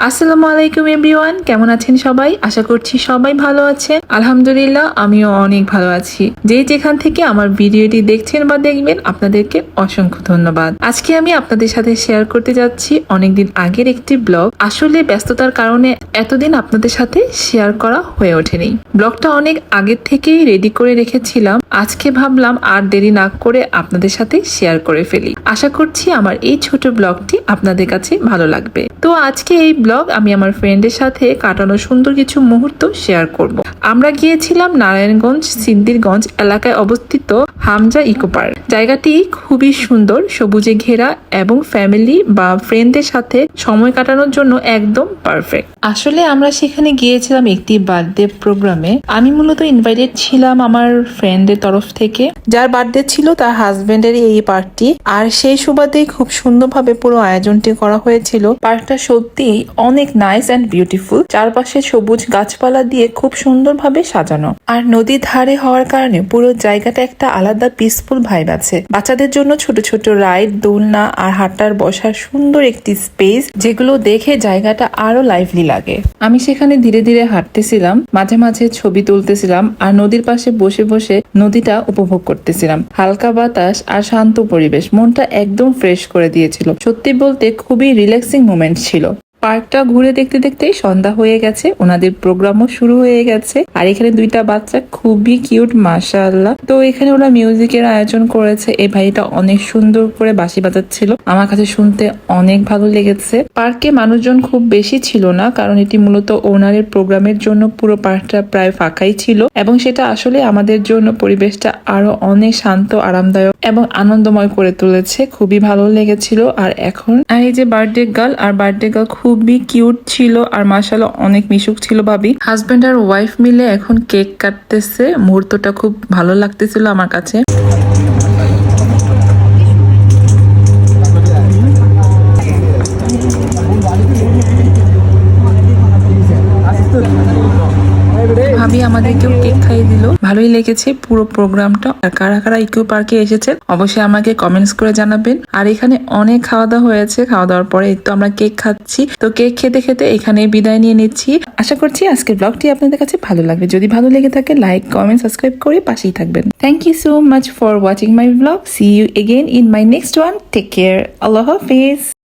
আসসালামু আলাইকুম এভরিওয়ান, কেমন আছেন সবাই? আশা করছি সবাই ভালো আছেন। আলহামদুলিল্লাহ, আমিও অনেক ভালো আছি। যে যেখান থেকে আমার ভিডিওটি দেখছেন বা দেখবেন, আপনাদেরকে অসংখ্য ধন্যবাদ। আজকে আমি আপনাদের সাথে শেয়ার করতে যাচ্ছি অনেকদিন আগের একটি ব্লগ। আসলে ব্যস্ততার কারণে এতদিন আপনাদের সাথে শেয়ার করা হয়ে ওঠেনি। ব্লগটা অনেক আগের থেকেই রেডি করে রেখেছিলাম, আজকে ভাবলাম আর দেরি না করে আপনাদের সাথে শেয়ার করে ফেলি। আশা করছি আমার এই ছোট ব্লগটি আপনাদের কাছে ভালো লাগবে। তো আজকে এই ব্লগ আমি আমার ফ্রেন্ডের সাথে কাটানো সুন্দর কিছু মুহূর্ত শেয়ার করব। আমরা গিয়েছিলাম নারায়ণগঞ্জ সিদ্ধিরগঞ্জ এলাকায় অবস্থিত হামজা ইকো পার্ক। জায়গাটি খুবই সুন্দর, সবুজে ঘেরা এবং ফ্যামিলি বা ফ্রেন্ডদের সাথে সময় কাটানোর জন্য একদম পারফেক্ট। আসলে আমরা সেখানে গিয়েছিলাম একটি বার্থডে প্রোগ্রামে। আমি মূলত ইনভাইটেড ছিলাম আমার ফ্রেন্ডের তরফ থেকে, যার বার্থডে ছিল তার হাজবেন্ডের এই পার্টি। আর সেই সুবাদে খুব সুন্দরভাবে পুরো আয়োজনটি করা হয়েছিল। পার্কটা সত্যিই অনেক নাইস অ্যান্ড বিউটিফুল, চারপাশে সবুজ গাছপালা দিয়ে খুব সুন্দরভাবে সাজানো। আর নদীর ধারে হওয়ার কারণে পুরো জায়গাটা একটা আলাদা পিসফুল ভাইব আছে। বাচ্চাদের জন্য ছোট ছোট রাইড, দোলনা আর হাঁটার বসার সুন্দর একটি স্পেস, যেগুলো দেখে জায়গাটা আরো লাইভলি লাগে। আমি সেখানে ধীরে ধীরে হাঁটতেছিলাম, মাঝে মাঝে ছবি তুলতেছিলাম আর নদীর পাশে বসে বসে নদীটা উপভোগ করতেছিলাম। হালকা বাতাস আর শান্ত পরিবেশ মনটা একদম ফ্রেশ করে দিয়েছিল। সত্যি বলতে খুবই রিল্যাক্সিং মোমেন্ট ছিল। পার্কটা ঘুরে দেখতে দেখতেই সন্ধ্যা হয়ে গেছে, ওনাদের প্রোগ্রামও শুরু হয়ে গেছে। আর এখানে দুইটা বাচ্চা খুবই কিউট, মাশাআল্লাহ। তো এখানে ওরা মিউজিকের আয়োজন করেছে। এই ভাইটা অনেক সুন্দর করে বাঁশি বাজাচ্ছিল, আমার কাছে শুনতে অনেক ভালো লেগেছে। পার্কে মানুষজন খুব বেশি ছিল না, কারণ এটি মূলত ওনারের প্রোগ্রামের জন্য পুরো পার্কটা প্রায় ফাঁকাই ছিল এবং সেটা আসলে আমাদের জন্য পরিবেশটা আরো অনেক শান্ত, আরামদায়ক এবং আনন্দময় করে তুলেছে। খুবই ভালো লেগেছিল। আর এখন এই যে বার্থডে গার্ল, আর বার্থডে গার্ল খুবই কিউট ছিল আর মাশাআল্লাহ অনেক মিশুক ছিল ভাবি। হাজবেন্ড আর ওয়াইফ মিলে এখন কেক কাটতেছে। মুহূর্তটা খুব ভালো লাগতেছিল আমার কাছে। ভাবি আমাদেরকেও কেক খাইয়ে দিল, ভালোই লেগেছে পুরো প্রোগ্রামটা। আর কারা কারা ইকো পার্কে এসেছেন অবশ্যই আমাকে কমেন্টস করে জানাবেন। আর এখানে অনেক খাওয়া দাওয়া হয়েছে, খাওয়া দাওয়ার পরে তো আমরা কেক খাচ্ছি। তো কেক খেতে খেতে এখানে বিদায় নিয়ে নিচ্ছি। আশা করছি আজকের ব্লগটি আপনাদের কাছে ভালো লাগবে। যদি ভালো লেগে থাকে লাইক, কমেন্ট, সাবস্ক্রাইব করে পাশেই থাকবেন। Thank you so much for watching my blog. See you again in my next one. Take care. আল্লাহ হাফিজ।